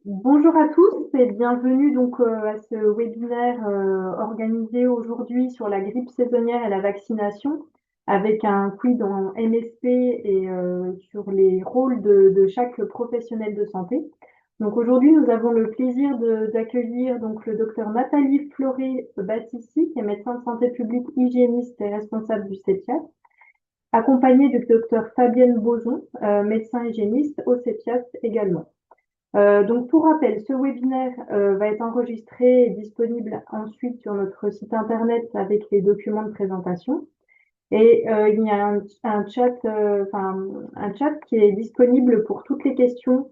Bonjour à tous et bienvenue à ce webinaire organisé aujourd'hui sur la grippe saisonnière et la vaccination avec un quiz en MSP et sur les rôles de chaque professionnel de santé. Donc aujourd'hui, nous avons le plaisir d'accueillir donc le docteur Nathalie Floré-Battissi, qui est médecin de santé publique, hygiéniste et responsable du CEPIAS, accompagnée du docteur Fabienne Bozon, médecin hygiéniste au CEPIAS également. Donc, pour rappel, ce webinaire va être enregistré et disponible ensuite sur notre site internet avec les documents de présentation. Et il y a un chat qui est disponible pour toutes les questions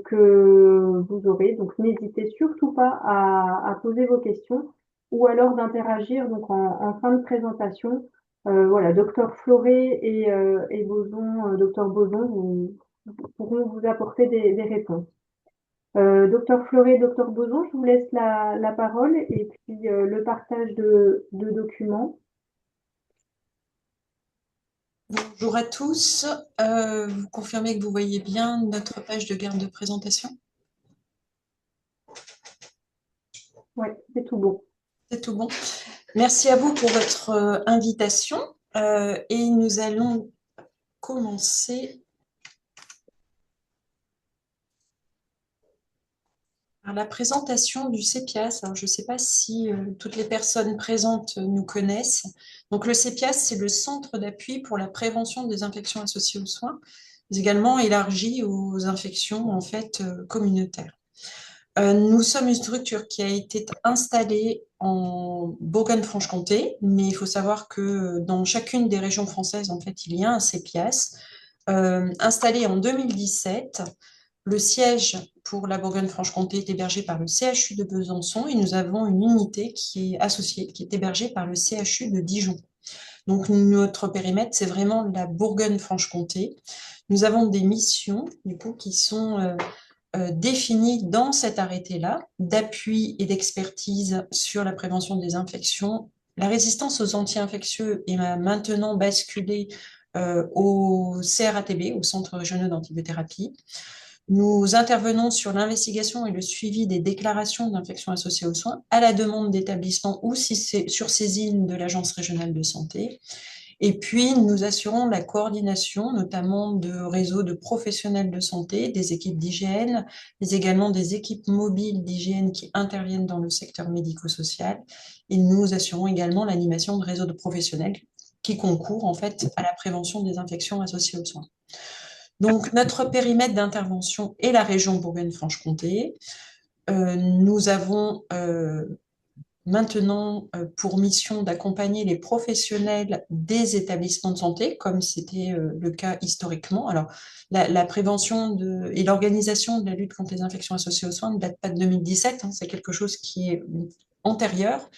que vous aurez. Donc, n'hésitez surtout pas à poser vos questions ou alors d'interagir en fin de présentation. Voilà, docteur Floré et Boson, docteur Boson pourront vous apporter des réponses. Docteur Fleuret, docteur Boson, je vous laisse la parole et puis le partage de documents. Bonjour à tous. Vous confirmez que vous voyez bien notre page de garde de présentation? Oui, c'est tout bon. C'est tout bon. Merci à vous pour votre invitation. Et nous allons commencer par la présentation du CEPIAS. Alors, je ne sais pas si toutes les personnes présentes nous connaissent. Donc, le CEPIAS, c'est le Centre d'appui pour la prévention des infections associées aux soins, mais également élargi aux infections en fait communautaires. Nous sommes une structure qui a été installée en Bourgogne-Franche-Comté, mais il faut savoir que dans chacune des régions françaises, en fait, il y a un CEPIAS. Installé en 2017, le siège pour la Bourgogne-Franche-Comté est hébergé par le CHU de Besançon et nous avons une unité qui est associée, qui est hébergée par le CHU de Dijon. Donc, notre périmètre, c'est vraiment la Bourgogne-Franche-Comté. Nous avons des missions, du coup, qui sont définies dans cet arrêté-là, d'appui et d'expertise sur la prévention des infections. La résistance aux anti-infectieux est maintenant basculée au CRATB, au Centre régional d'antibiothérapie. Nous intervenons sur l'investigation et le suivi des déclarations d'infections associées aux soins à la demande d'établissements ou si c'est sur saisine de l'Agence régionale de santé. Et puis, nous assurons la coordination, notamment de réseaux de professionnels de santé, des équipes d'hygiène, mais également des équipes mobiles d'hygiène qui interviennent dans le secteur médico-social. Et nous assurons également l'animation de réseaux de professionnels qui concourent en fait à la prévention des infections associées aux soins. Donc, notre périmètre d'intervention est la région Bourgogne-Franche-Comté. Nous avons maintenant pour mission d'accompagner les professionnels des établissements de santé, comme c'était le cas historiquement. Alors, la prévention et l'organisation de la lutte contre les infections associées aux soins ne date pas de 2017, hein, c'est quelque chose qui est antérieur,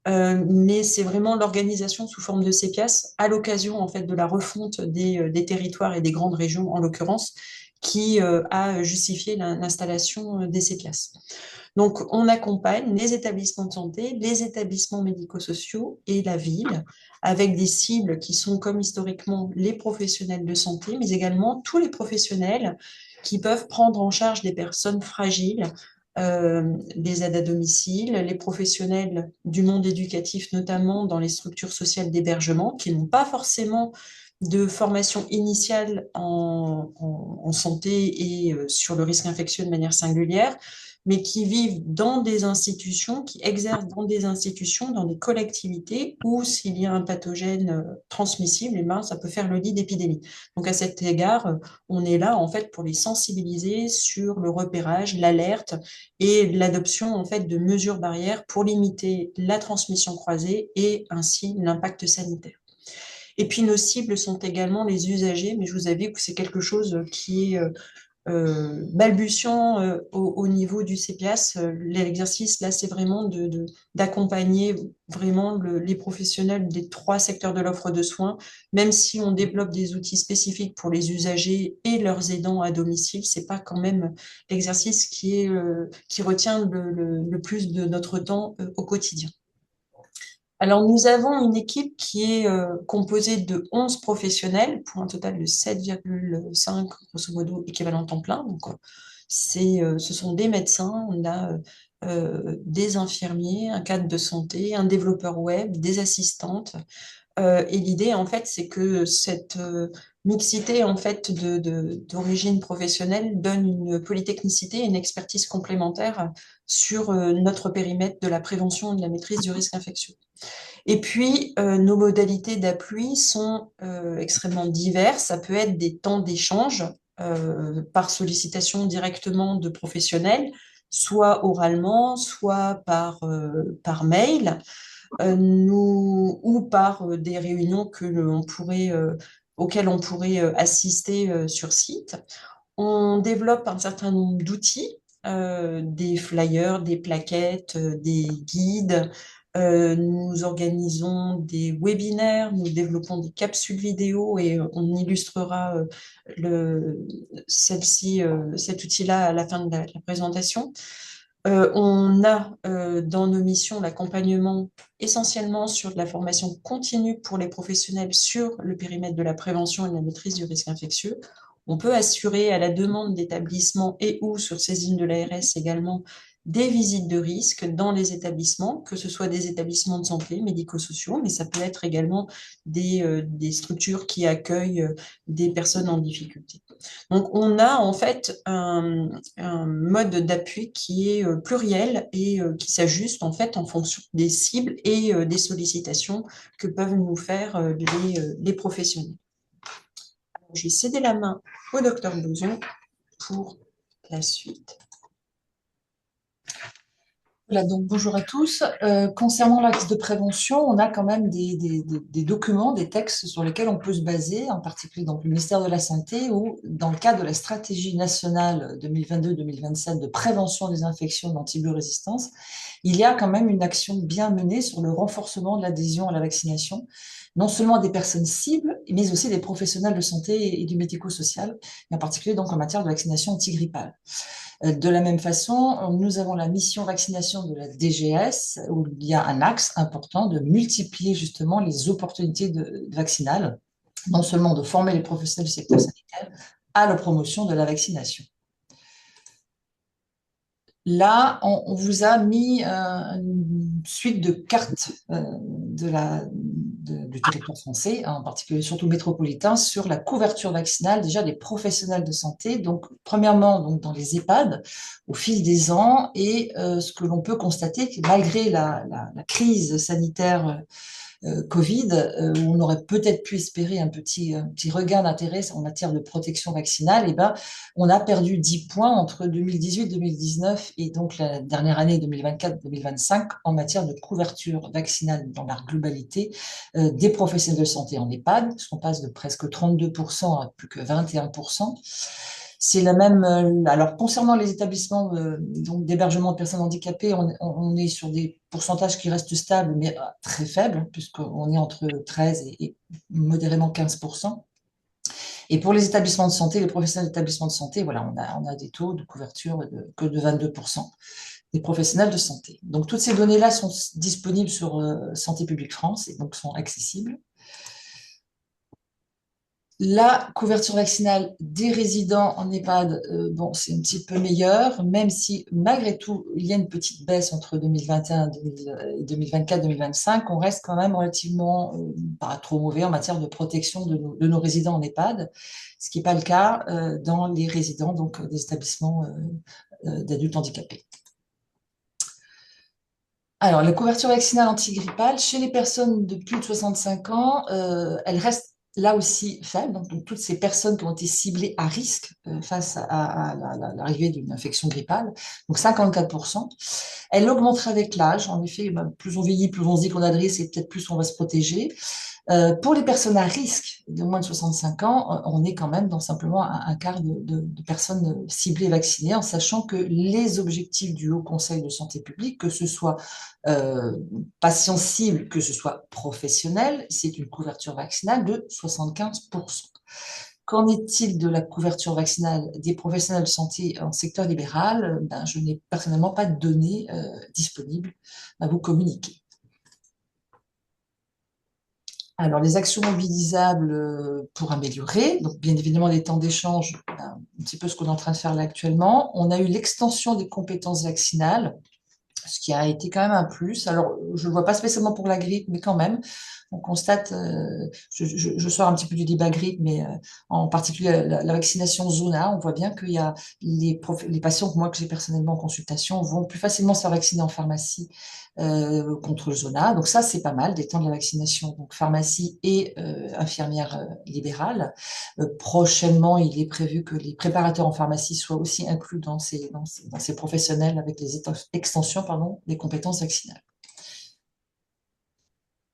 mais c'est vraiment l'organisation sous forme de CEPIAS à l'occasion en fait de la refonte des territoires et des grandes régions en l'occurrence qui a justifié l'installation des CEPIAS. Donc, on accompagne les établissements de santé, les établissements médico-sociaux et la ville avec des cibles qui sont comme historiquement les professionnels de santé, mais également tous les professionnels qui peuvent prendre en charge des personnes fragiles, les aides à domicile, les professionnels du monde éducatif, notamment dans les structures sociales d'hébergement, qui n'ont pas forcément de formation initiale en santé et sur le risque infectieux de manière singulière, mais qui vivent dans des institutions, qui exercent dans des institutions, dans des collectivités, où s'il y a un pathogène transmissible, eh ben, ça peut faire le lit d'épidémie. Donc à cet égard, on est là en fait pour les sensibiliser sur le repérage, l'alerte et l'adoption en fait de mesures barrières pour limiter la transmission croisée et ainsi l'impact sanitaire. Et puis nos cibles sont également les usagers, mais je vous avoue que c'est quelque chose qui est balbutiant au niveau du CPIAS. L'exercice, là, c'est vraiment d'accompagner vraiment les professionnels des trois secteurs de l'offre de soins, même si on développe des outils spécifiques pour les usagers et leurs aidants à domicile, c'est pas quand même l'exercice qui retient le plus de notre temps au quotidien. Alors, nous avons une équipe qui est composée de 11 professionnels pour un total de 7,5, grosso modo, équivalent temps plein. Donc, Ce sont des médecins, on a des infirmiers, un cadre de santé, un développeur web, des assistantes. Et l'idée, en fait, c'est que cette mixité, en fait, d'origine professionnelle donne une polytechnicité et une expertise complémentaire sur notre périmètre de la prévention et de la maîtrise du risque infectieux. Et puis, nos modalités d'appui sont extrêmement diverses. Ça peut être des temps d'échange par sollicitation directement de professionnels, soit oralement, soit par mail, ou par des réunions auxquelles on pourrait assister sur site. On développe un certain nombre d'outils, des flyers, des plaquettes, des guides. Nous organisons des webinaires, nous développons des capsules vidéo et on illustrera cet outil-là à la fin de la présentation. On a dans nos missions l'accompagnement essentiellement sur de la formation continue pour les professionnels sur le périmètre de la prévention et de la maîtrise du risque infectieux. On peut assurer à la demande d'établissements et ou sur saisine de l'ARS également des visites de risque dans les établissements, que ce soit des établissements de santé, médico-sociaux, mais ça peut être également des structures qui accueillent des personnes en difficulté. Donc on a en fait un mode d'appui qui est pluriel et qui s'ajuste en fait en fonction des cibles et des sollicitations que peuvent nous faire les professionnels. Alors, je vais céder la main au docteur Bouzon pour la suite. Voilà, donc bonjour à tous. Concernant l'axe de prévention, on a quand même des documents, des textes sur lesquels on peut se baser, en particulier dans le ministère de la Santé ou dans le cadre de la stratégie nationale 2022-2027 de prévention des infections d'antibiorésistance. Il y a quand même une action bien menée sur le renforcement de l'adhésion à la vaccination, non seulement des personnes cibles, mais aussi des professionnels de santé et du médico-social, et en particulier donc en matière de vaccination antigrippale. De la même façon, nous avons la mission vaccination de la DGS, où il y a un axe important de multiplier justement les opportunités vaccinales, non seulement de former les professionnels du secteur sanitaire à la promotion de la vaccination. Là, on vous a mis une suite de cartes du territoire français, en particulier surtout métropolitain, sur la couverture vaccinale déjà des professionnels de santé. Donc, premièrement, donc, dans les EHPAD, au fil des ans, et ce que l'on peut constater, que malgré la crise sanitaire Covid, où on aurait peut-être pu espérer un petit regain d'intérêt en matière de protection vaccinale, et ben, on a perdu 10 points entre 2018-2019 et donc la dernière année 2024-2025 en matière de couverture vaccinale dans la globalité des professionnels de santé en EHPAD, puisqu'on passe de presque 32% à plus que 21%. C'est la même. Alors, concernant les établissements donc d'hébergement de personnes handicapées, on est sur des pourcentages qui restent stables, mais très faibles, puisqu'on est entre 13 et modérément 15%. Et pour les établissements de santé, les professionnels d'établissements de santé, voilà, on a des taux de couverture que de 22% des professionnels de santé. Donc, toutes ces données-là sont disponibles sur Santé publique France et donc sont accessibles. La couverture vaccinale des résidents en EHPAD, bon, c'est un petit peu meilleur, même si malgré tout, il y a une petite baisse entre 2021 et 2024-2025. On reste quand même relativement pas trop mauvais en matière de protection de nos résidents en EHPAD, ce qui n'est pas le cas dans les résidents donc, des établissements d'adultes handicapés. Alors, la couverture vaccinale antigrippale, chez les personnes de plus de 65 ans, elle reste là aussi faible. Donc, toutes ces personnes qui ont été ciblées à risque face à l'arrivée d'une infection grippale, donc 54%. Elle augmentera avec l'âge. En effet, plus on vieillit, plus on se dit qu'on a de risque et peut-être plus on va se protéger. Pour les personnes à risque de moins de 65 ans, on est quand même dans simplement un quart de personnes ciblées et vaccinées, en sachant que les objectifs du Haut Conseil de santé publique, que ce soit patients cibles, que ce soit professionnels, c'est une couverture vaccinale de 75%. Qu'en est-il de la couverture vaccinale des professionnels de santé en secteur libéral? Je n'ai personnellement pas de données disponibles à vous communiquer. Alors, les actions mobilisables pour améliorer, donc bien évidemment les temps d'échange, un petit peu ce qu'on est en train de faire là actuellement. On a eu l'extension des compétences vaccinales, ce qui a été quand même un plus. Alors, je ne le vois pas spécialement pour la grippe, mais quand même, on constate, je sors un petit peu du débat grippe, mais en particulier la vaccination Zona, on voit bien qu'il y a les patients, moi que j'ai personnellement en consultation, vont plus facilement se faire vacciner en pharmacie contre le Zona. Donc ça, c'est pas mal d'étendre la vaccination, donc pharmacie et infirmière libérale. Prochainement, il est prévu que les préparateurs en pharmacie soient aussi inclus dans ces professionnels avec les extensions, pardon, des compétences vaccinales.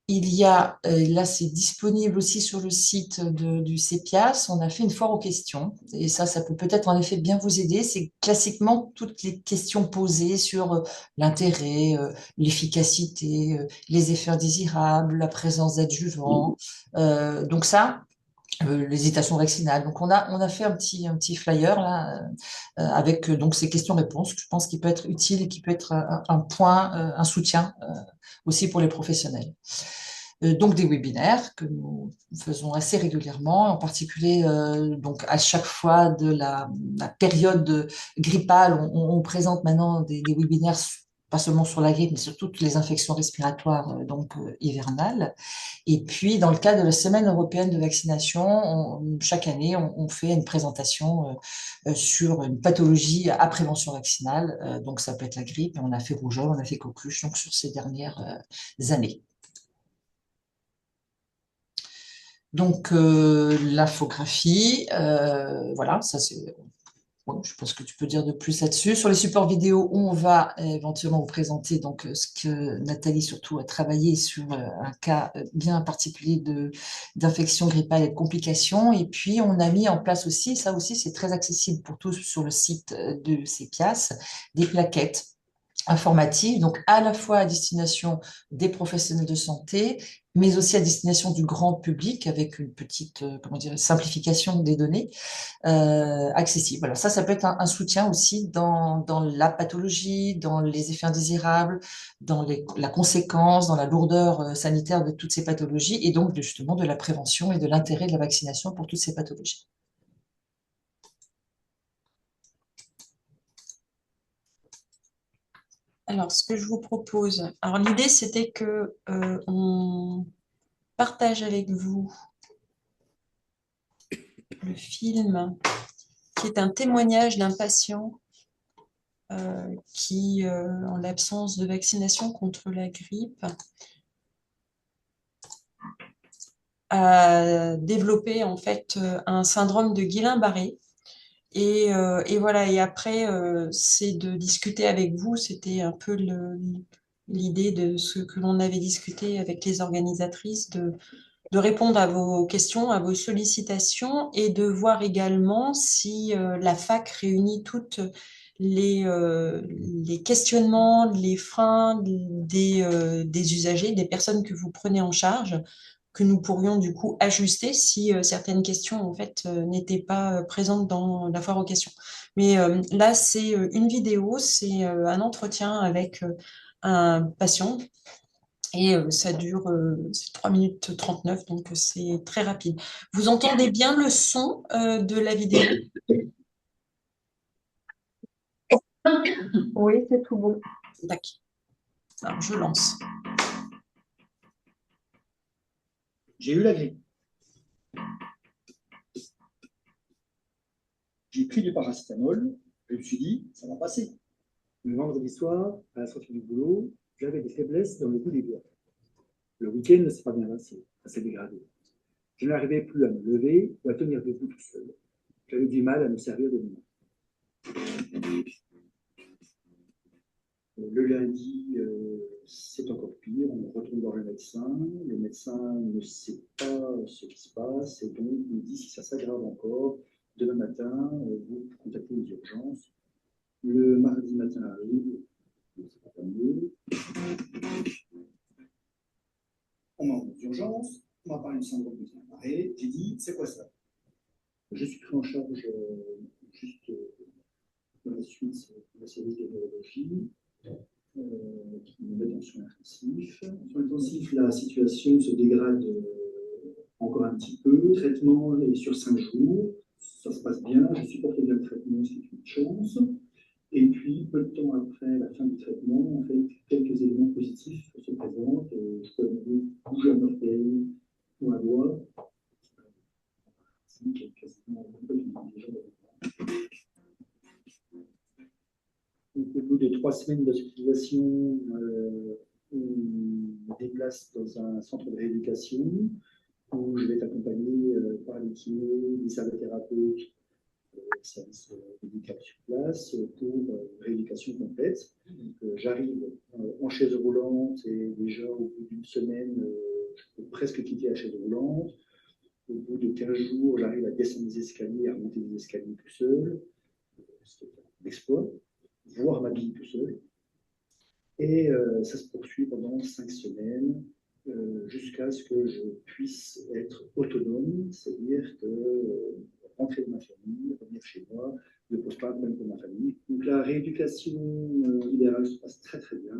Il y a, là c'est disponible aussi sur le site du CEPIAS, on a fait une foire aux questions, et ça peut peut-être en effet bien vous aider. C'est classiquement toutes les questions posées sur l'intérêt, l'efficacité, les effets indésirables, la présence d'adjuvants. Donc ça, l'hésitation vaccinale. Donc on a fait un petit flyer là avec donc ces questions-réponses que je pense qui peut être utile et qui peut être un point, un soutien aussi pour les professionnels. Donc des webinaires que nous faisons assez régulièrement, en particulier donc à chaque fois de la période grippale, on présente maintenant des webinaires pas seulement sur la grippe, mais sur toutes les infections respiratoires hivernales. Et puis, dans le cadre de la Semaine européenne de vaccination, chaque année, on fait une présentation sur une pathologie à prévention vaccinale. Donc, ça peut être la grippe, on a fait rougeole, on a fait coqueluche, donc sur ces dernières années. Donc, l'infographie, voilà, ça c'est. Bon, je pense que tu peux dire de plus là-dessus. Sur les supports vidéo, on va éventuellement vous présenter donc ce que Nathalie surtout a travaillé sur un cas bien particulier d'infection grippale et de complications. Et puis on a mis en place aussi, ça aussi c'est très accessible pour tous sur le site de CEPIAS, des plaquettes informative, donc à la fois à destination des professionnels de santé, mais aussi à destination du grand public avec une petite comment dire, simplification des données accessibles. Alors ça peut être un soutien aussi dans la pathologie, dans les effets indésirables, dans la conséquence, dans la lourdeur sanitaire de toutes ces pathologies et donc justement de la prévention et de l'intérêt de la vaccination pour toutes ces pathologies. Alors, ce que je vous propose, alors l'idée c'était que on partage avec vous le film qui est un témoignage d'un patient qui, en l'absence de vaccination contre la grippe, a développé en fait un syndrome de Guillain-Barré. Et voilà, et après, c'est de discuter avec vous, c'était un peu l'idée de ce que l'on avait discuté avec les organisatrices, de répondre à vos questions, à vos sollicitations, et de voir également si la fac réunit toutes les questionnements, les freins des usagers, des personnes que vous prenez en charge, que nous pourrions du coup ajuster si certaines questions en fait n'étaient pas présentes dans la foire aux questions. Mais là, c'est une vidéo, c'est un entretien avec un patient et ça dure 3 minutes 39, donc c'est très rapide. Vous entendez bien le son de la vidéo? Oui, c'est tout bon. Tac. Alors, je lance. J'ai eu la grippe. J'ai pris du paracétamol. Je me suis dit, ça va passer. Le vendredi soir, à la sortie du boulot, j'avais des faiblesses dans le bout des doigts. Le week-end ne s'est pas bien passé. Ça s'est dégradé. Je n'arrivais plus à me lever ou à tenir debout tout seul. J'avais du mal à me servir de moi. Le lundi, c'est encore pire. On retourne voir le médecin. Le médecin ne sait pas ce qui se passe et donc il me dit si ça s'aggrave encore, demain matin, vous contactez les urgences. Le mardi matin arrive, c'est pas mieux. On m'envoie aux urgences, on m'a parlé du syndrome de Guillain-Barré. J'ai dit, c'est quoi ça? Je suis pris en charge juste dans la suite, le service de neurologie. Qui me met en soins intensifs. En soins intensifs, la situation se dégrade encore un petit peu. Le traitement est sur 5 jours. ça se passe bien, je supporte bien le traitement, c'est une chance. Et puis, peu de temps après la fin du traitement, en fait, quelques éléments positifs se présentent. Je peux bouger un orteil ou un doigt. C'est quasiment complètement déjà. Au bout de 3 semaines d'hospitalisation, on me déplace dans un centre de rééducation où je vais être accompagné par les kinés, les ergothérapeutes, service médical sur place pour rééducation complète. J'arrive en chaise roulante et déjà au bout d'une semaine, je peux presque quitter la chaise roulante. Au bout de 15 jours, j'arrive à descendre des escaliers, à monter des escaliers tout seul, ce qui est un exploit, voire m'habiller tout seul. Et ça se poursuit pendant 5 semaines jusqu'à ce que je puisse être autonome, c'est-à-dire que rentrer dans ma famille, revenir chez moi, ne pose pas un problème pour ma famille. Donc la rééducation idéale se passe très très bien.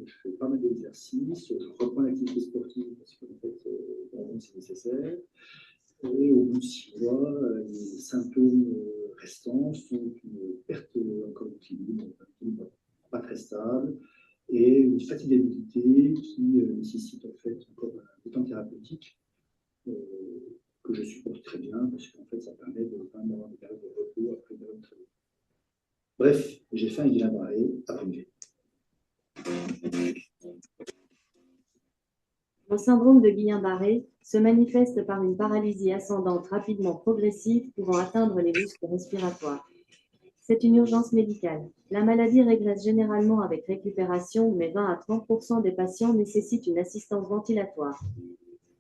Je fais pas mal d'exercices, je reprends l'activité sportive parce qu'en fait, c'est nécessaire. Et au bout de 6 mois, les symptômes restants sont une perte encore d'équilibre, pas très stable, et une fatigabilité qui nécessite en fait encore un temps thérapeutique que je supporte très bien parce qu'en fait ça permet de quand même avoir des périodes de repos après une période très longue. Bref, j'ai fait un Guillain-Barré après une grippe. Le syndrome de Guillain-Barré se manifeste par une paralysie ascendante rapidement progressive pouvant atteindre les muscles respiratoires. C'est une urgence médicale. La maladie régresse généralement avec récupération, mais 20 à 30% des patients nécessitent une assistance ventilatoire.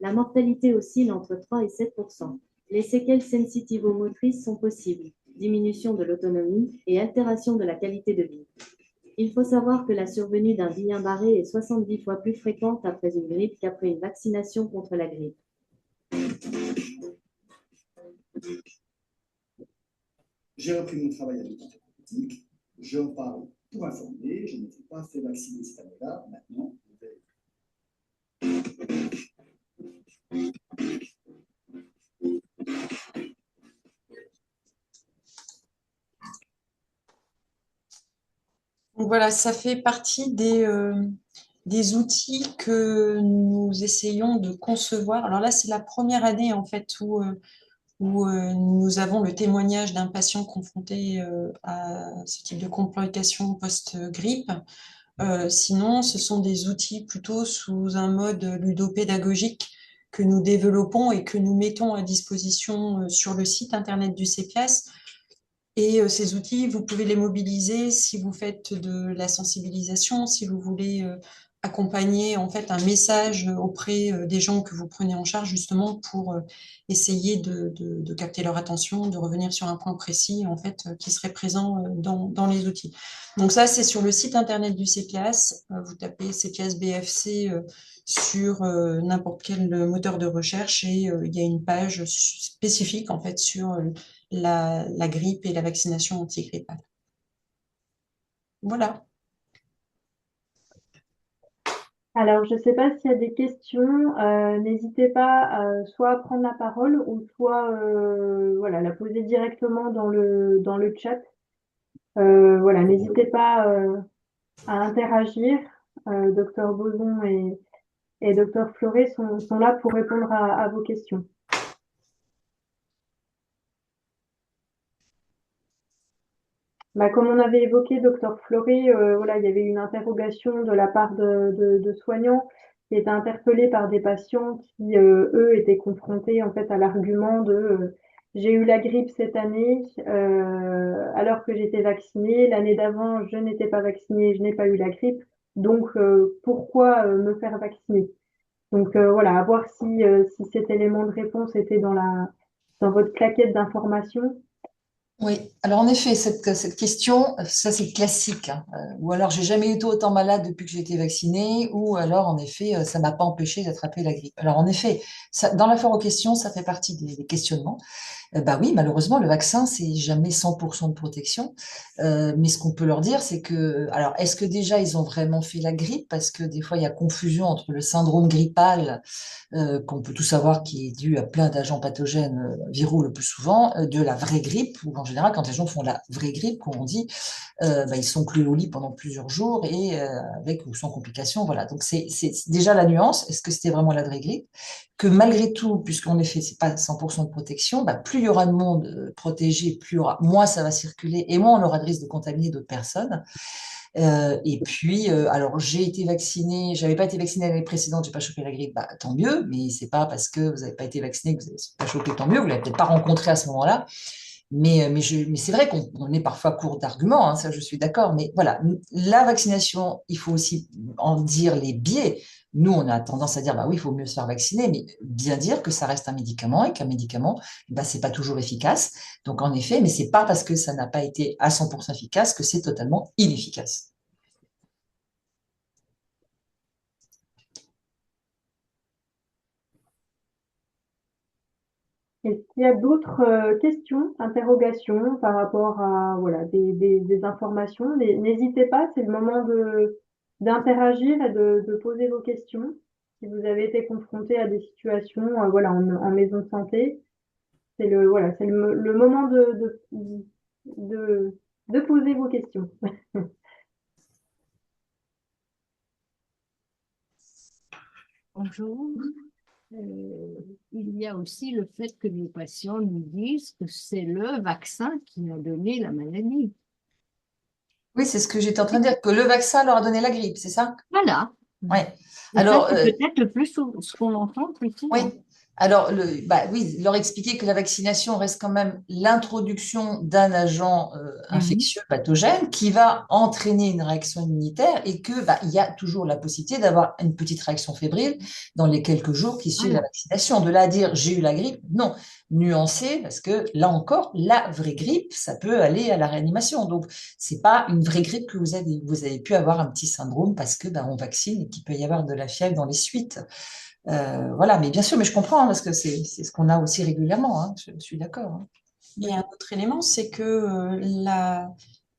La mortalité oscille entre 3 et 7%. Les séquelles sensitivo-motrices sont possibles, diminution de l'autonomie et altération de la qualité de vie. Il faut savoir que la survenue d'un Guillain-Barré est 70 fois plus fréquente après une grippe qu'après une vaccination contre la grippe. J'ai repris mon travail avec thérapeutique. Je en parle pour informer. Je ne m'étais pas fait vacciner cette année-là. Maintenant, je vais. Donc voilà, ça fait partie des outils que nous essayons de concevoir. Alors là, c'est la première année en fait où nous avons le témoignage d'un patient confronté à ce type de complications post-grippe. Sinon, ce sont des outils plutôt sous un mode ludopédagogique que nous développons et que nous mettons à disposition sur le site internet du CEPIAS. Et ces outils, vous pouvez les mobiliser si vous faites de la sensibilisation, si vous voulez accompagner en fait un message auprès des gens que vous prenez en charge justement pour essayer de capter leur attention, de revenir sur un point précis en fait qui serait présent dans les outils. Donc ça, c'est sur le site internet du CEPIAS. Vous tapez CEPIAS BFC sur n'importe quel moteur de recherche et il y a une page spécifique en fait sur la grippe et la vaccination antigrippale. Voilà. Alors, je ne sais pas s'il y a des questions. N'hésitez pas soit à prendre la parole ou soit voilà, la poser directement dans le chat. Voilà, n'hésitez pas à interagir. Docteur Boson et Docteur Fleuret sont là pour répondre à vos questions. Bah, comme on avait évoqué, Docteur Fleury, voilà, il y avait une interrogation de la part de soignants qui étaient interpellés par des patients qui, eux, étaient confrontés en fait à l'argument de j'ai eu la grippe cette année alors que j'étais vaccinée, l'année d'avant je n'étais pas vaccinée, je n'ai pas eu la grippe, donc pourquoi me faire vacciner? Donc voilà, à voir si cet élément de réponse était dans votre plaquette d'information. Oui, alors en effet, cette question, ça c'est classique, hein. Ou alors j'ai jamais été autant malade depuis que j'ai été vaccinée, ou alors en effet, ça m'a pas empêché d'attraper la grippe. Alors en effet, dans l'affaire aux questions, ça fait partie des questionnements. Bah oui, malheureusement, le vaccin, c'est jamais 100% de protection. Mais ce qu'on peut leur dire, c'est que, alors, est-ce que déjà ils ont vraiment fait la grippe? Parce que des fois, il y a confusion entre le syndrome grippal, qu'on peut tout savoir qui est dû à plein d'agents pathogènes viraux le plus souvent, de la vraie grippe, ou en général, quand les gens font la vraie grippe, comme on dit, bah, ils sont cloués au lit pendant plusieurs jours et avec ou sans complications. Voilà. Donc, c'est déjà la nuance. Est-ce que c'était vraiment la vraie grippe? Que malgré tout, puisqu'en effet, c'est pas 100% de protection, bah, plus il y aura de monde protégé, plus il y aura, moins ça va circuler et moins on aura de risque de contaminer d'autres personnes. Et puis, alors j'ai été vaccinée, j'avais pas été vaccinée l'année précédente, j'ai pas chopé la grippe, bah, tant mieux, mais c'est pas parce que vous n'avez pas été vacciné que vous n'avez pas chopé, tant mieux, vous l'avez peut-être pas rencontré à ce moment-là. Mais c'est vrai qu'on est parfois court d'arguments, hein, ça je suis d'accord. Mais voilà, la vaccination, il faut aussi en dire les biais. Nous, on a tendance à dire, bah oui, il faut mieux se faire vacciner, mais bien dire que ça reste un médicament et qu'un médicament, bah, c'est pas toujours efficace. Donc en effet, mais c'est pas parce que ça n'a pas été à 100% efficace que c'est totalement inefficace. Est-ce qu'il y a d'autres questions, interrogations par rapport à voilà, des informations? N'hésitez pas, c'est le moment d'interagir et de poser vos questions. Si vous avez été confronté à des situations voilà, en maison de santé, voilà, c'est le moment de, de poser vos questions. Bonjour. Il y a aussi le fait que nos patients nous disent que c'est le vaccin qui a donné la maladie. Oui, c'est ce que j'étais en train de dire, que le vaccin leur a donné la grippe, c'est ça? Voilà. Ouais. Et ça, Alors, c'est peut-être le plus ce qu'on entend le plus oui. souvent. Alors, bah, oui, leur expliquer que la vaccination reste quand même l'introduction d'un agent Mhm. infectieux pathogène qui va entraîner une réaction immunitaire et que bah, il y a toujours la possibilité d'avoir une petite réaction fébrile dans les quelques jours qui suivent la Voilà. vaccination. De là à dire j'ai eu la grippe, non, nuancé parce que là encore, la vraie grippe, ça peut aller à la réanimation. Donc, c'est pas une vraie grippe que vous avez. Vous avez pu avoir un petit syndrome parce que bah, on vaccine et qu'il peut y avoir de la fièvre dans les suites. Voilà, mais bien sûr, mais je comprends hein, parce que c'est ce qu'on a aussi régulièrement. Hein, je suis d'accord. Hein. Et un autre élément, c'est que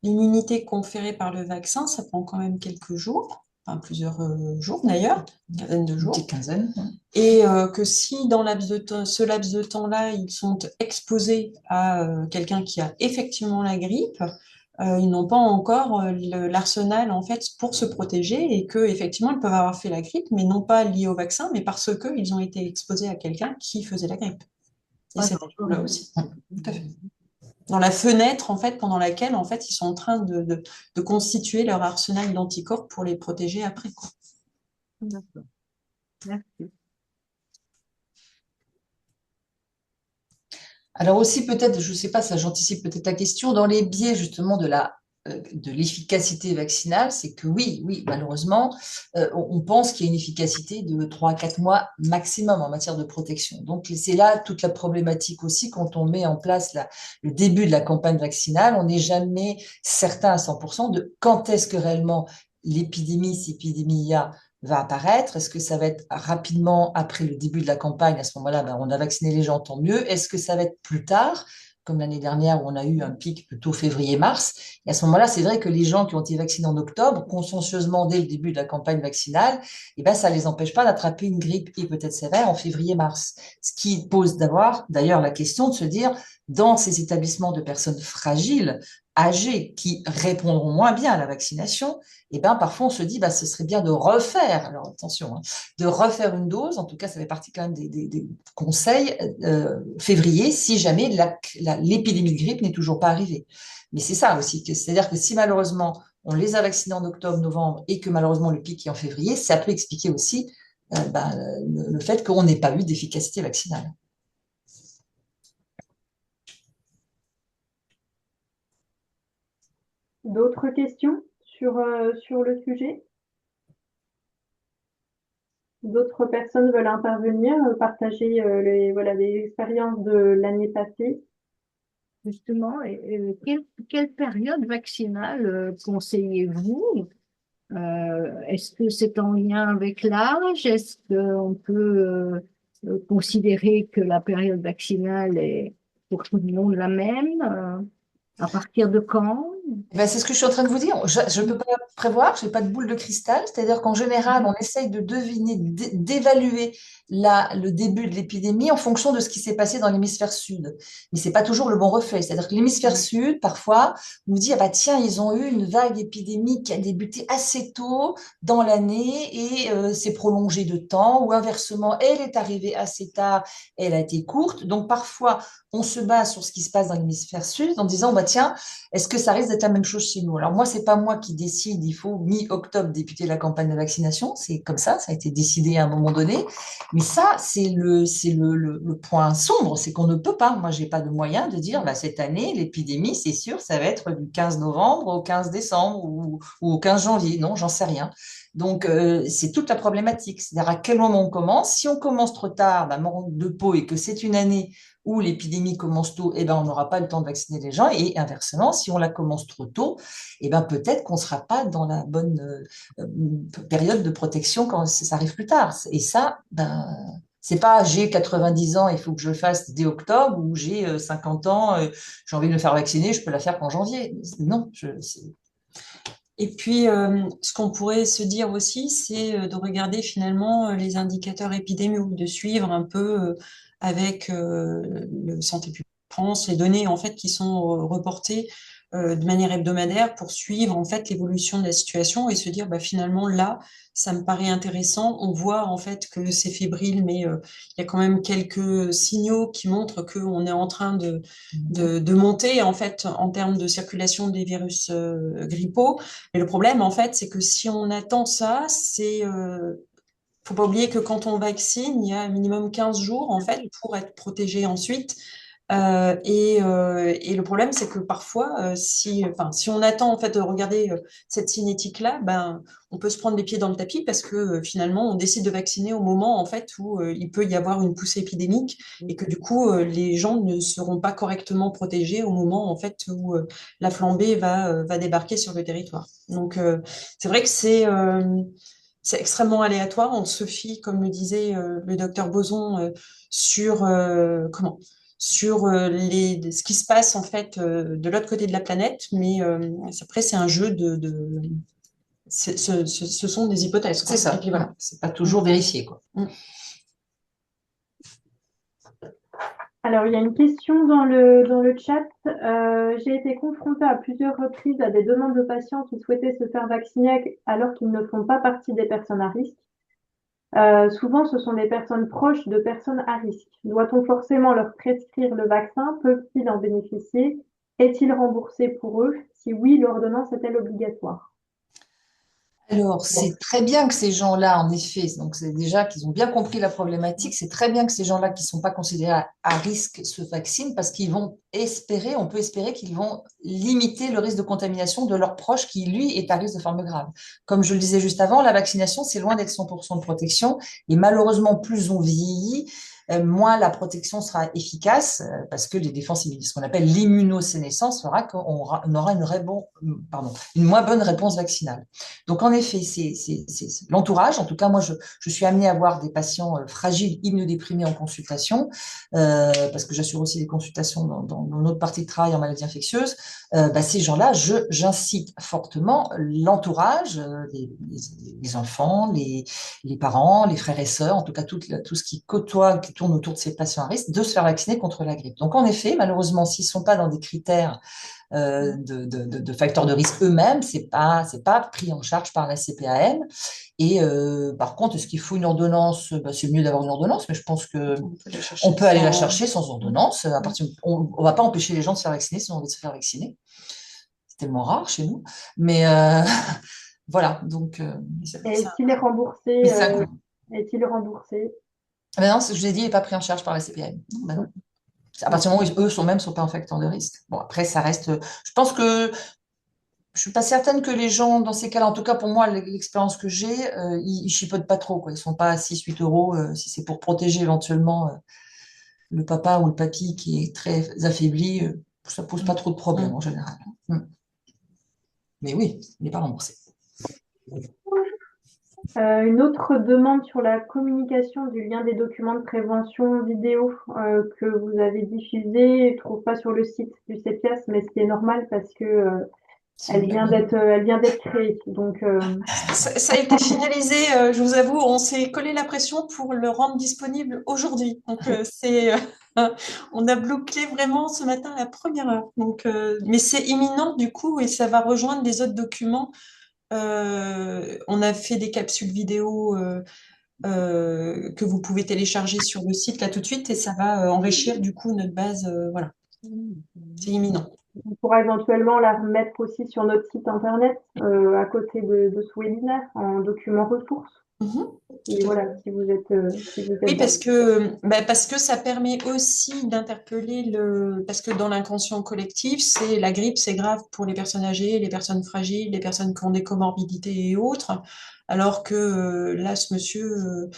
l'immunité conférée par le vaccin, ça prend quand même quelques jours, enfin plusieurs jours d'ailleurs, une quinzaine de Une jours. petite quinzaine. Hein. Et que si dans ce laps de temps-là, ils sont exposés à quelqu'un qui a effectivement la grippe, ils n'ont pas encore l'arsenal en fait pour se protéger et que effectivement ils peuvent avoir fait la grippe, mais non pas lié au vaccin, mais parce qu'ils ont été exposés à quelqu'un qui faisait la grippe. Et Ah, c'est d'accord. là aussi. Tout à fait. Dans la fenêtre en fait pendant laquelle en fait ils sont en train de constituer leur arsenal d'anticorps pour les protéger après, quoi. D'accord. Merci. Alors aussi peut-être, je ne sais pas, ça j'anticipe peut-être la question, dans les biais justement de l'efficacité vaccinale, c'est que oui, oui, malheureusement, on pense qu'il y a une efficacité de 3 à 4 mois maximum en matière de protection. Donc c'est là toute la problématique aussi quand on met en place le début de la campagne vaccinale, on n'est jamais certain à 100% de quand est-ce que réellement l'épidémie, si épidémie il y a, va apparaître? Est-ce que ça va être rapidement après le début de la campagne? À ce moment-là, ben, on a vacciné les gens, tant mieux. Est-ce que ça va être plus tard, comme l'année dernière où on a eu un pic plutôt février-mars? Et à ce moment-là, c'est vrai que les gens qui ont été vaccinés en octobre, consciencieusement dès le début de la campagne vaccinale, eh ben, ça ne les empêche pas d'attraper une grippe et peut-être sévère en février-mars. Ce qui pose d'ailleurs la question de se dire, dans ces établissements de personnes fragiles, âgées, qui répondront moins bien à la vaccination, et ben parfois on se dit bah ce serait bien de refaire, alors attention, hein, de refaire une dose, en tout cas ça fait partie quand même des conseils février, si jamais l'épidémie de grippe n'est toujours pas arrivée. Mais c'est ça aussi, c'est-à-dire que si malheureusement on les a vaccinés en octobre, novembre et que malheureusement le pic est en février, ça peut expliquer aussi le fait qu'on n'ait pas eu d'efficacité vaccinale. D'autres questions sur le sujet? D'autres personnes veulent intervenir, partager voilà, les expériences de l'année passée? Justement, quelle période vaccinale conseillez-vous? Est-ce que c'est en lien avec l'âge? Est-ce qu'on peut considérer que la période vaccinale est pour tout le monde la même? À partir de quand? Ben, c'est ce que je suis en train de vous dire. Je ne peux pas prévoir, je n'ai pas de boule de cristal. C'est-à-dire qu'en général, on essaye de deviner, d'évaluer le début de l'épidémie en fonction de ce qui s'est passé dans l'hémisphère sud. Mais c'est pas toujours le bon reflet. C'est-à-dire que l'hémisphère sud, parfois, nous dit, ah bah tiens, ils ont eu une vague épidémique qui a débuté assez tôt dans l'année et s'est prolongée de temps, ou inversement, elle est arrivée assez tard, elle a été courte. Donc parfois, on se base sur ce qui se passe dans l'hémisphère sud en disant, bah tiens, est-ce que ça risque d'être la même chose chez nous? Alors moi, c'est pas moi qui décide, il faut mi-octobre débuter la campagne de vaccination, c'est comme ça a été décidé à un moment donné. Mais ça, c'est le point sombre, c'est qu'on ne peut pas, moi j'ai pas de moyen de dire, bah, cette année, l'épidémie, c'est sûr, ça va être du 15 novembre au 15 décembre ou au 15 janvier, non, j'en sais rien. Donc, c'est toute la problématique. C'est-à-dire à quel moment on commence. Si on commence trop tard, bah, manque de peau et que c'est une année où l'épidémie commence tôt, eh ben, on n'aura pas le temps de vacciner les gens. Et inversement, si on la commence trop tôt, eh ben, peut-être qu'on ne sera pas dans la bonne période de protection quand ça arrive plus tard. Et ça, ben, c'est pas j'ai 90 ans, il faut que je le fasse dès octobre, ou j'ai 50 ans, j'ai envie de me faire vacciner, je peux la faire qu'en janvier. Non, Et puis, ce qu'on pourrait se dire aussi, c'est de regarder finalement les indicateurs épidémiques, de suivre un peu avec le Santé publique France les données en fait qui sont reportées de manière hebdomadaire pour suivre en fait l'évolution de la situation et se dire bah, finalement là, ça me paraît intéressant. On voit en fait que c'est fébrile, mais il y a quand même quelques signaux qui montrent qu'on est en train de monter en fait en termes de circulation des virus grippaux. Et le problème, en fait, c'est que si on attend ça, faut pas oublier que quand on vaccine, il y a un minimum 15 jours, en fait, pour être protégé ensuite. Et le problème, c'est que parfois, si on attend en fait de regarder cette cinétique-là, ben, on peut se prendre les pieds dans le tapis parce que finalement, on décide de vacciner au moment en fait où il peut y avoir une poussée épidémique et que du coup, les gens ne seront pas correctement protégés au moment en fait où la flambée va débarquer sur le territoire. Donc, c'est vrai que c'est extrêmement aléatoire. On se fie, comme le disait le docteur Boson, sur sur ce qui se passe en fait de l'autre côté de la planète, mais après c'est un jeu ce sont des hypothèses, quoi. c'est ça. Et puis voilà. C'est pas toujours vérifié, quoi. Alors, il y a une question dans le chat. J'ai été confrontée à plusieurs reprises à des demandes de patients qui souhaitaient se faire vacciner alors qu'ils ne font pas partie des personnes à risque. Souvent, ce sont des personnes proches de personnes à risque. Doit-on forcément leur prescrire le vaccin? Peuvent-ils en bénéficier? Est-il remboursé pour eux? Si oui, l'ordonnance est-elle obligatoire? Alors, c'est très bien que ces gens-là, en effet, donc c'est déjà qu'ils ont bien compris la problématique, c'est très bien que ces gens-là qui ne sont pas considérés à risque se vaccinent parce qu'ils vont espérer, on peut espérer qu'ils vont limiter le risque de contamination de leur proche qui, lui, est à risque de forme grave. Comme je le disais juste avant, la vaccination, c'est loin d'être 100% de protection et malheureusement, plus on vieillit, moins la protection sera efficace parce que les défenses immunitaires, ce qu'on appelle l'immunosénescence, fera qu'on aura une moins bonne réponse vaccinale. Donc, en effet, c'est l'entourage. En tout cas, moi, je suis amenée à voir des patients fragiles, immunodéprimés en consultation, parce que j'assure aussi des consultations dans notre partie de travail en maladies infectieuses. Bah, ces gens-là, j'incite fortement l'entourage, les enfants, les parents, les frères et sœurs, en tout cas tout ce qui côtoie, qui tourne autour de ces patients à risque, de se faire vacciner contre la grippe. Donc, en effet, malheureusement, s'ils ne sont pas dans des critères de facteurs de risque eux-mêmes, c'est pas pris en charge par la CPAM. Et par contre, est-ce qu'il faut une ordonnance? Bah, c'est mieux d'avoir une ordonnance, mais je pense que on peut aller la chercher sans ordonnance. On va pas empêcher les gens de se faire vacciner si on a envie de se faire vacciner. C'est tellement rare chez nous. Mais voilà, donc Est-il remboursé? Est-il remboursé? ben non, ce que je vous ai dit, il n'est pas pris en charge par la CPAM. Ben non. À partir du moment où eux sont pas en facteur de risque. Bon, après, ça reste. Je pense que je suis pas certaine que les gens, dans ces cas-là, en tout cas pour moi, l'expérience que j'ai, ils chipotent pas trop, quoi. Ils sont pas à 6-8 euros. Si c'est pour protéger éventuellement le papa ou le papy qui est très affaibli, ça pose pas trop de problèmes en général. Mais oui, il n'est pas remboursé. Une autre demande sur la communication du lien des documents de prévention vidéo que vous avez diffusé, je trouve pas sur le site du CEPIAS, mais ce qui est normal parce que elle vient d'être créée. Donc Ça a été finalisé, je vous avoue, on s'est collé la pression pour le rendre disponible aujourd'hui. Donc, on a bloqué vraiment ce matin à la première heure. Donc, mais c'est imminent du coup et ça va rejoindre les autres documents. On a fait des capsules vidéo que vous pouvez télécharger sur le site là tout de suite et ça va enrichir du coup notre base. Voilà, c'est imminent. on pourra éventuellement la remettre aussi sur notre site internet à côté de ce webinaire en document ressources. Mhm. Et voilà, si vous êtes Oui, parce que ça permet aussi d'interpeller parce que dans l'inconscient collectif, c'est la grippe, c'est grave pour les personnes âgées, les personnes fragiles, les personnes qui ont des comorbidités et autres, alors que là, ce monsieur,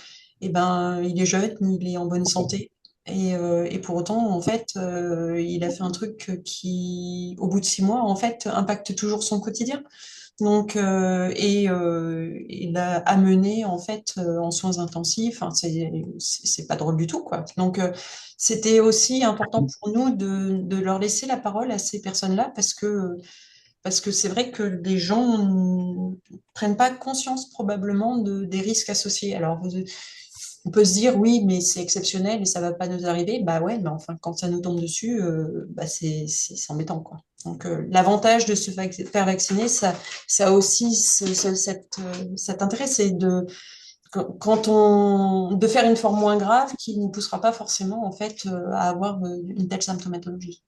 eh ben, il est jeune, il est en bonne santé. Et pour autant, en fait, il a fait un truc qui, au bout de 6 mois, en fait, impacte toujours son quotidien. Donc, il a amené en fait en soins intensifs. Enfin, c'est pas drôle du tout, quoi. Donc, c'était aussi important pour nous de leur laisser la parole à ces personnes-là parce que c'est vrai que les gens ne prennent pas conscience probablement des risques associés. Alors, on peut se dire oui, mais c'est exceptionnel et ça va pas nous arriver. Bah ouais, mais enfin, quand ça nous tombe dessus, bah c'est embêtant, quoi. Donc, l'avantage de se faire vacciner, ça a aussi cet intérêt, c'est de faire une forme moins grave qui ne poussera pas forcément, en fait, à avoir une telle symptomatologie.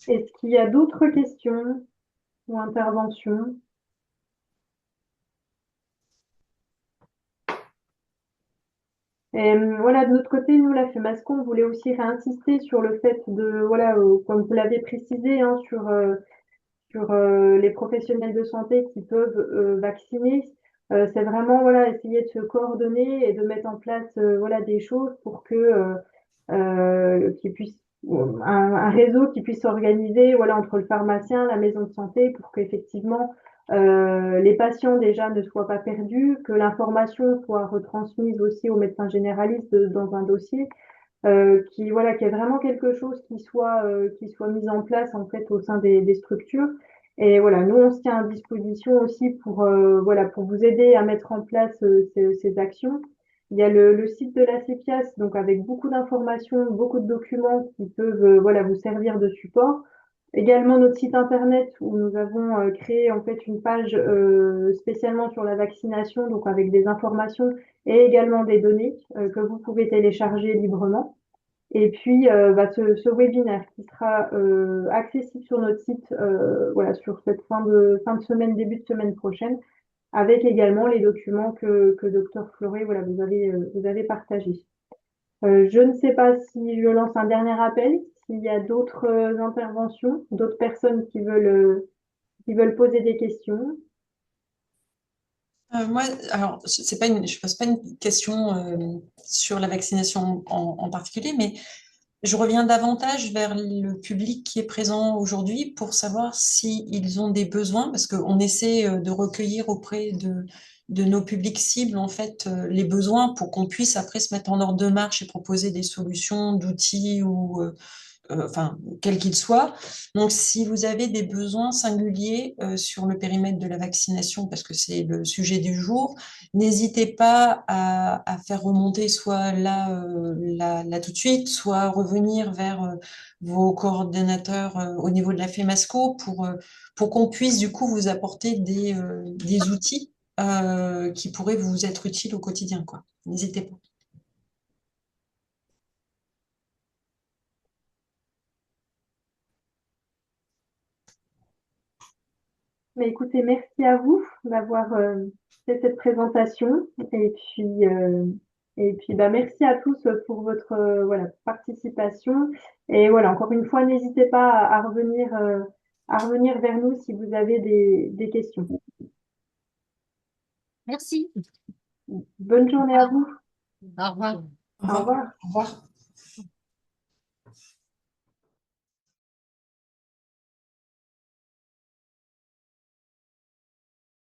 Est-ce qu'il y a d'autres questions ou interventions? Et voilà, de notre côté, nous, la FEMASCO, on voulait aussi réinsister sur le fait de, voilà, comme vous l'avez précisé, hein, sur les professionnels de santé qui peuvent vacciner. C'est vraiment, voilà, essayer de se coordonner et de mettre en place, voilà, des choses pour que qu'ils puissent un réseau qui puisse s'organiser, voilà, entre le pharmacien, la maison de santé, pour qu'effectivement les patients déjà ne soient pas perdus, que l'information soit retransmise aussi aux médecins généralistes dans un dossier, qui voilà, qu'il y ait vraiment quelque chose qui soit mis en place en fait au sein des structures. Et voilà, nous on se tient à disposition aussi pour voilà, pour vous aider à mettre en place ces actions. Il y a le site de la CEPIAS, donc avec beaucoup d'informations, beaucoup de documents qui peuvent voilà, vous servir de support. Également notre site internet où nous avons créé en fait une page spécialement sur la vaccination, donc avec des informations et également des données que vous pouvez télécharger librement. Et puis ce webinaire qui sera accessible sur notre site voilà, sur cette fin de semaine, début de semaine prochaine, avec également les documents que Dr Fleuret voilà, vous avez partagés. Je ne sais pas si je lance un dernier appel, s'il y a d'autres interventions, d'autres personnes qui veulent poser des questions. Moi, alors, je pose pas une question sur la vaccination en particulier, mais je reviens davantage vers le public qui est présent aujourd'hui pour savoir s'ils ont des besoins, parce qu'on essaie de recueillir auprès de nos publics cibles, en fait, les besoins pour qu'on puisse après se mettre en ordre de marche et proposer des solutions d'outils ou enfin, quel qu'il soit. Donc, si vous avez des besoins singuliers sur le périmètre de la vaccination, parce que c'est le sujet du jour, n'hésitez pas à faire remonter soit là tout de suite, soit revenir vers vos coordonnateurs au niveau de la FEMASCO pour qu'on puisse du coup vous apporter des outils qui pourraient vous être utiles au quotidien, quoi. N'hésitez pas. Mais écoutez, merci à vous d'avoir fait cette présentation et puis bah, merci à tous pour votre voilà, participation. Et voilà, encore une fois, n'hésitez pas à revenir vers nous si vous avez des questions. Merci. Bonne journée à vous. Au revoir. Au Au revoir. revoir. Au revoir.